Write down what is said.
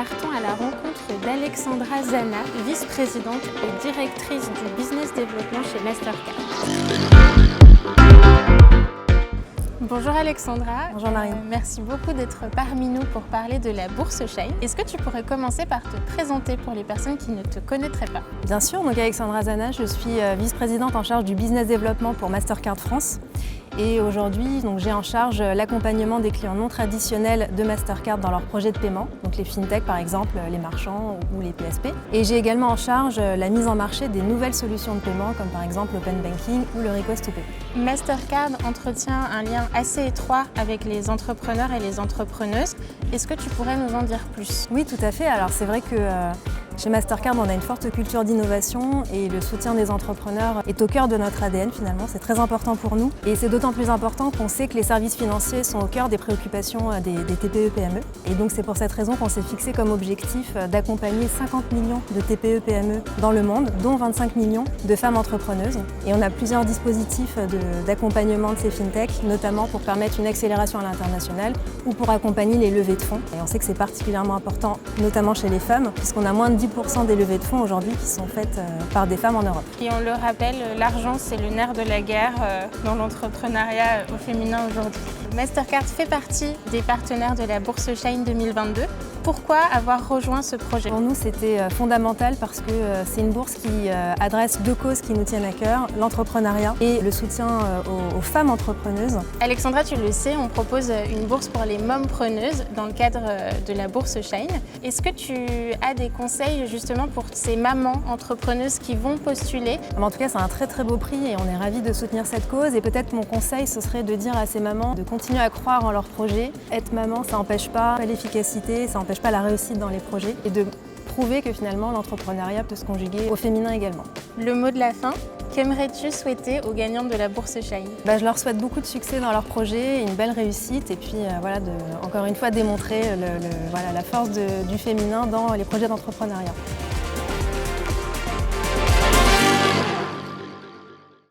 partons à la rencontre d'Alexandra Zana, vice-présidente et directrice du business développement chez Mastercard. Bonjour Alexandra. Bonjour Marine. Merci beaucoup d'être parmi nous pour parler de la bourse Shine. Est-ce que tu pourrais commencer par te présenter pour les personnes qui ne te connaîtraient pas? Bien sûr, donc Alexandra Zana, je suis vice-présidente en charge du business développement pour Mastercard France. Et aujourd'hui, j'ai en charge l'accompagnement des clients non traditionnels de Mastercard dans leurs projets de paiement, donc les fintech par exemple, les marchands ou les PSP. Et j'ai également en charge la mise en marché des nouvelles solutions de paiement comme par exemple l'open banking ou le request to pay. Mastercard entretient un lien assez étroit avec les entrepreneurs et les entrepreneuses. Est-ce que tu pourrais nous en dire plus? Oui, tout à fait. Alors c'est vrai que chez Mastercard, on a une forte culture d'innovation et le soutien des entrepreneurs est au cœur de notre ADN finalement. C'est très important pour nous et c'est d'autant plus important qu'on sait que les services financiers sont au cœur des préoccupations des TPE-PME. Et donc c'est pour cette raison qu'on s'est fixé comme objectif d'accompagner 50 millions de TPE-PME dans le monde, dont 25 millions de femmes entrepreneuses. Et on a plusieurs dispositifs d'accompagnement de ces fintechs, notamment pour permettre une accélération à l'international ou pour accompagner les levées de fonds. Et on sait que c'est particulièrement important, notamment chez les femmes, puisqu'on a moins de 10% des levées de fonds aujourd'hui qui sont faites par des femmes en Europe. Et on le rappelle, l'argent c'est le nerf de la guerre dans l'entrepreneuriat au féminin aujourd'hui. Mastercard fait partie des partenaires de la bourse Shine 2022. Pourquoi avoir rejoint ce projet? Pour nous, c'était fondamental parce que c'est une bourse qui adresse deux causes qui nous tiennent à cœur, l'entrepreneuriat et le soutien aux femmes entrepreneuses. Alexandra, tu le sais, on propose une bourse pour les mompreneuses dans le cadre de la bourse Shine. Est-ce que tu as des conseils justement pour ces mamans entrepreneuses qui vont postuler? En tout cas, c'est un très très beau prix et on est ravis de soutenir cette cause. Et peut-être mon conseil, ce serait de dire à ces mamans de continuer à croire en leur projet. Être maman, ça n'empêche pas l'efficacité, ça n'empêche pas la réussite dans les projets et de prouver que finalement l'entrepreneuriat peut se conjuguer au féminin également. Le mot de la fin, qu'aimerais-tu souhaiter aux gagnants de la bourse Shine? Je leur souhaite beaucoup de succès dans leurs projets, une belle réussite et puis encore une fois démontrer la force du féminin dans les projets d'entrepreneuriat.